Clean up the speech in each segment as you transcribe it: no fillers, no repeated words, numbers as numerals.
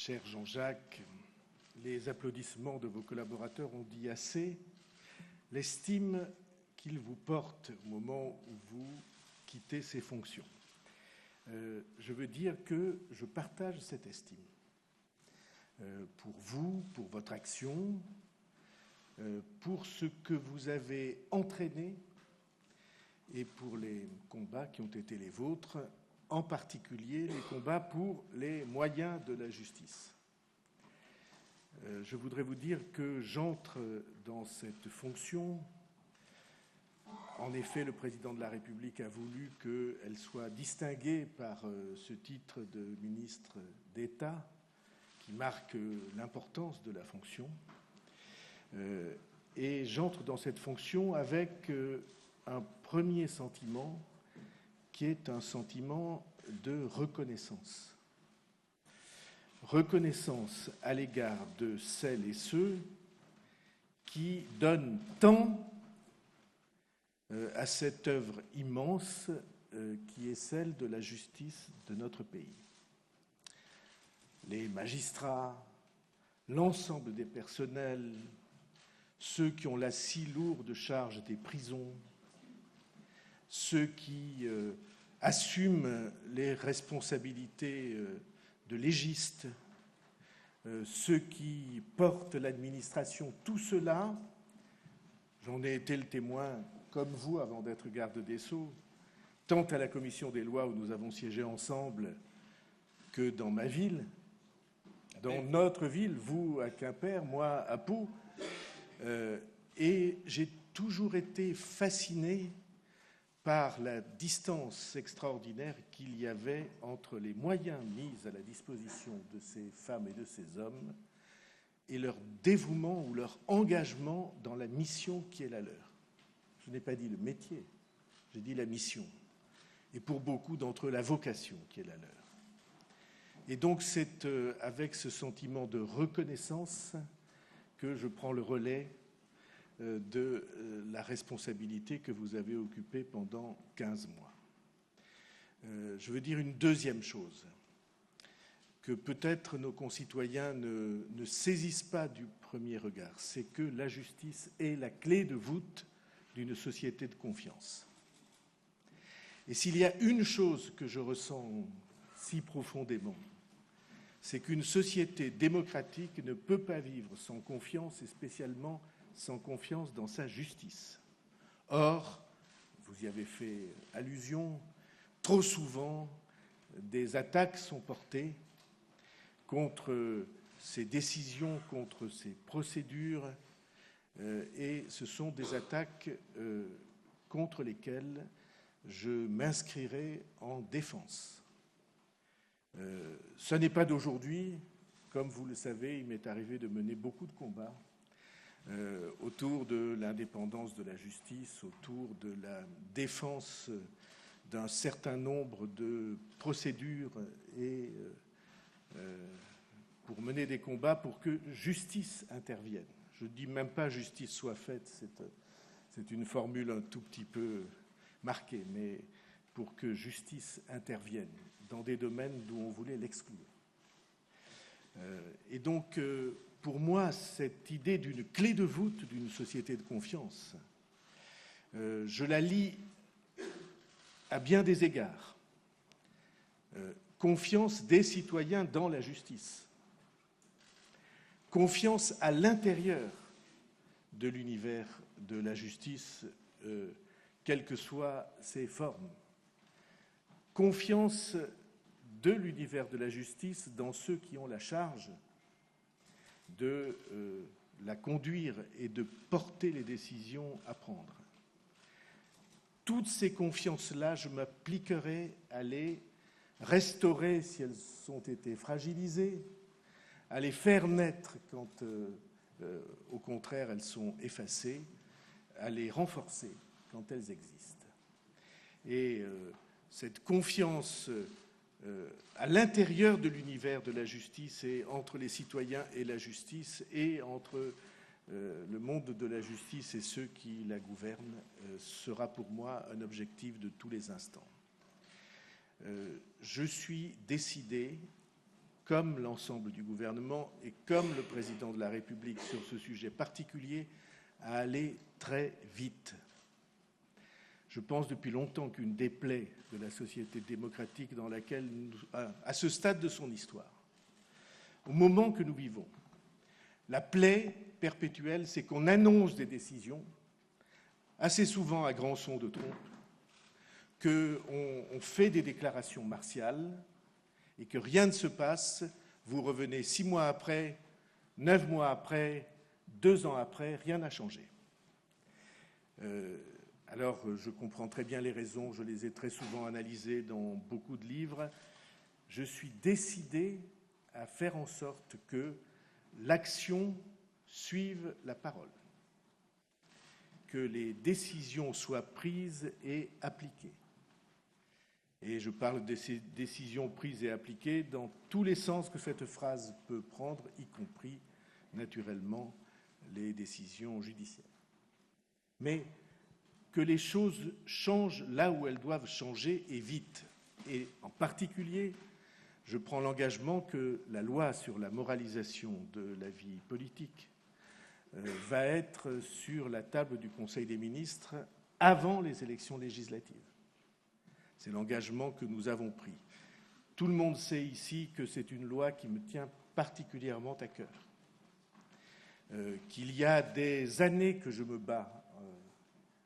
Cher Jean-Jacques, les applaudissements de vos collaborateurs ont dit assez. L'estime qu'ils vous portent au moment où vous quittez ces fonctions. Je veux dire que je partage cette estime. Pour vous, pour votre action, pour ce que vous avez entraîné et pour les combats qui ont été les vôtres, en particulier les combats pour les moyens de la justice. Je voudrais vous dire que j'entre dans cette fonction. En effet, le président de la République a voulu qu'elle soit distinguée par ce titre de ministre d'État qui marque l'importance de la fonction. Et j'entre dans cette fonction avec un premier sentiment qui est un sentiment de reconnaissance. Reconnaissance à l'égard de celles et ceux qui donnent tant à cette œuvre immense qui est celle de la justice de notre pays. Les magistrats, l'ensemble des personnels, ceux qui ont la si lourde charge des prisons, ceux qui assument les responsabilités de légistes, ceux qui portent l'administration, tout cela, j'en ai été le témoin, comme vous, avant d'être garde des Sceaux, tant à la commission des lois où nous avons siégé ensemble que dans ma ville, dans notre ville, vous à Quimper, moi à Pau, et j'ai toujours été fasciné par la distance extraordinaire qu'il y avait entre les moyens mis à la disposition de ces femmes et de ces hommes et leur dévouement ou leur engagement dans la mission qui est la leur. Je n'ai pas dit le métier, j'ai dit la mission. Et pour beaucoup d'entre eux, la vocation qui est la leur. Et donc c'est avec ce sentiment de reconnaissance que je prends le relais de la responsabilité que vous avez occupée pendant 15 mois. Je veux dire une deuxième chose, que peut-être nos concitoyens ne saisissent pas du premier regard, c'est que la justice est la clé de voûte d'une société de confiance. Et s'il y a une chose que je ressens si profondément, c'est qu'une société démocratique ne peut pas vivre sans confiance, et spécialement sans confiance dans sa justice. Or, vous y avez fait allusion, trop souvent, des attaques sont portées contre ces décisions, contre ces procédures, et ce sont des attaques contre lesquelles je m'inscrirai en défense. Ce n'est pas d'aujourd'hui. Comme vous le savez, il m'est arrivé de mener beaucoup de combats autour de l'indépendance de la justice, autour de la défense d'un certain nombre de procédures et pour mener des combats pour que justice intervienne. Je ne dis même pas justice soit faite, c'est une formule un tout petit peu marquée, mais pour que justice intervienne dans des domaines d'où on voulait l'exclure. Et donc, pour moi, cette idée d'une clé de voûte d'une société de confiance, je la lis à bien des égards. Confiance des citoyens dans la justice. Confiance à l'intérieur de l'univers de la justice, quelles que soient ses formes. Confiance de l'univers de la justice dans ceux qui ont la charge de la conduire et de porter les décisions à prendre. Toutes ces confiances-là, je m'appliquerai à les restaurer si elles ont été fragilisées, à les faire naître quand, au contraire, elles sont effacées, à les renforcer quand elles existent. Et cette confiance à l'intérieur de l'univers de la justice et entre les citoyens et la justice et entre le monde de la justice et ceux qui la gouvernent sera pour moi un objectif de tous les instants. Je suis décidé comme l'ensemble du gouvernement et comme le président de la République sur ce sujet particulier, à aller très vite. Je pense depuis longtemps qu'une des plaies de la société démocratique dans laquelle, à ce stade de son histoire, au moment que nous vivons, la plaie perpétuelle, c'est qu'on annonce des décisions, assez souvent à grand son de trompe, qu'on fait des déclarations martiales et que rien ne se passe. Vous revenez 6 mois après, 9 mois après, 2 ans après, rien n'a changé. Alors, je comprends très bien les raisons, je les ai très souvent analysées dans beaucoup de livres. Je suis décidé à faire en sorte que l'action suive la parole, que les décisions soient prises et appliquées. Et je parle de ces décisions prises et appliquées dans tous les sens que cette phrase peut prendre, y compris, naturellement, les décisions judiciaires. Mais que les choses changent là où elles doivent changer et vite. Et en particulier, je prends l'engagement que la loi sur la moralisation de la vie politique va être sur la table du Conseil des ministres avant les élections législatives. C'est l'engagement que nous avons pris. Tout le monde sait ici que c'est une loi qui me tient particulièrement à cœur. Qu'il y a des années que je me bats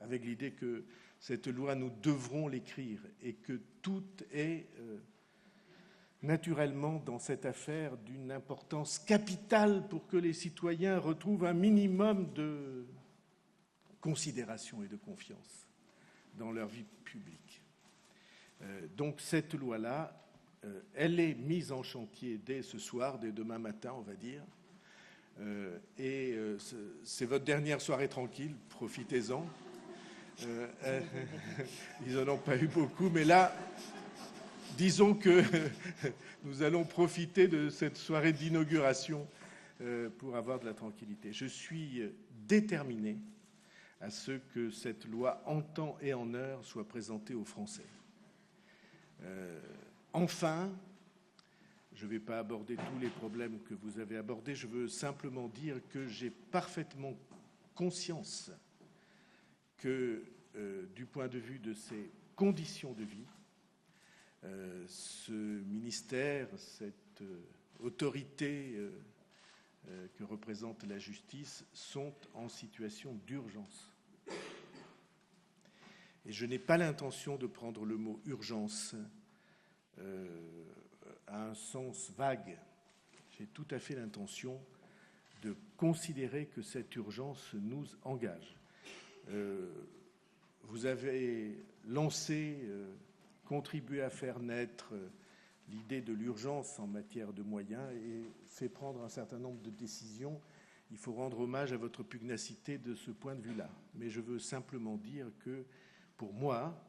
avec l'idée que cette loi, nous devrons l'écrire et que tout est naturellement dans cette affaire d'une importance capitale pour que les citoyens retrouvent un minimum de considération et de confiance dans leur vie publique. Donc cette loi-là, elle est mise en chantier dès ce soir, dès demain matin, on va dire. C'est votre dernière soirée tranquille, profitez-en. Ils n'en ont pas eu beaucoup, mais là, disons que nous allons profiter de cette soirée d'inauguration pour avoir de la tranquillité. Je suis déterminé à ce que cette loi, en temps et en heure, soit présentée aux Français. Enfin, je ne vais pas aborder tous les problèmes que vous avez abordés, je veux simplement dire que j'ai parfaitement conscience que, du point de vue de ces conditions de vie, ce ministère, cette autorité que représente la justice, sont en situation d'urgence. Et je n'ai pas l'intention de prendre le mot « urgence » à un sens vague. J'ai tout à fait l'intention de considérer que cette urgence nous engage. Vous avez lancé, contribué à faire naître l'idée de l'urgence en matière de moyens et fait prendre un certain nombre de décisions. Il faut rendre hommage à votre pugnacité de ce point de vue-là. Mais je veux simplement dire que, pour moi,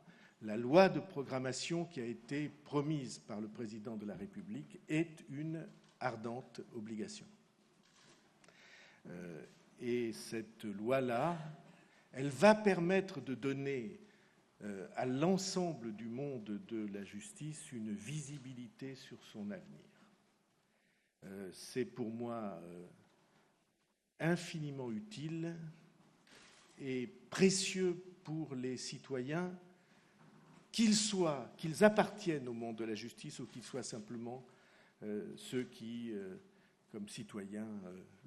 la loi de programmation qui a été promise par le président de la République est une ardente obligation. Et cette loi-là, elle va permettre de donner à l'ensemble du monde de la justice une visibilité sur son avenir. C'est pour moi infiniment utile et précieux pour les citoyens, qu'ils appartiennent au monde de la justice ou qu'ils soient simplement ceux qui, comme citoyens,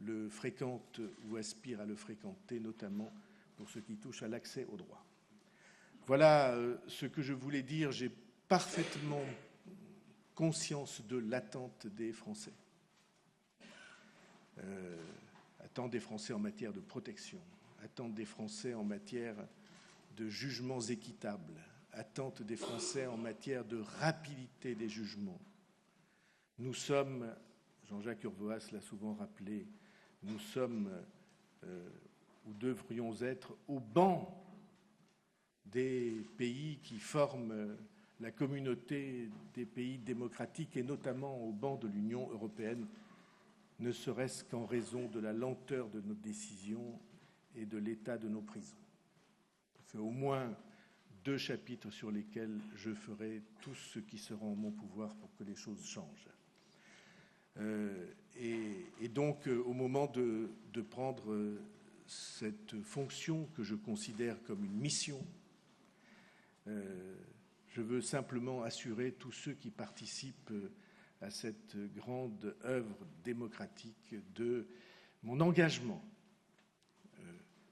le fréquentent ou aspirent à le fréquenter, notamment pour ce qui touche à l'accès au droit. Voilà ce que je voulais dire. J'ai parfaitement conscience de l'attente des Français. Attente des Français en matière de protection, attente des Français en matière de jugements équitables, attente des Français en matière de rapidité des jugements. Nous sommes, Jean-Jacques Urvoas l'a souvent rappelé, nous sommes, ou devrions être, au banc des pays qui forment la communauté des pays démocratiques et notamment au banc de l'Union européenne, ne serait-ce qu'en raison de la lenteur de nos décisions et de l'état de nos prisons. C'est au moins 2 chapitres sur lesquels je ferai tout ce qui sera en mon pouvoir pour que les choses changent. Et donc, au moment de prendre cette fonction que je considère comme une mission, je veux simplement assurer tous ceux qui participent à cette grande œuvre démocratique de mon engagement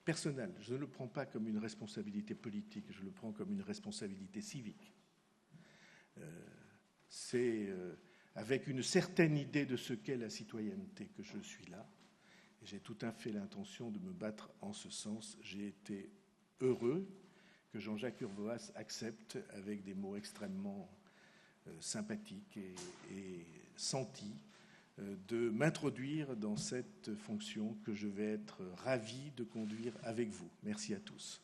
personnel. Je ne le prends pas comme une responsabilité politique, je le prends comme une responsabilité civique. C'est avec une certaine idée de ce qu'est la citoyenneté que je suis là. Et j'ai tout à fait l'intention de me battre en ce sens. J'ai été heureux que Jean-Jacques Urvoas accepte, avec des mots extrêmement sympathiques et sentis, de m'introduire dans cette fonction que je vais être ravi de conduire avec vous. Merci à tous.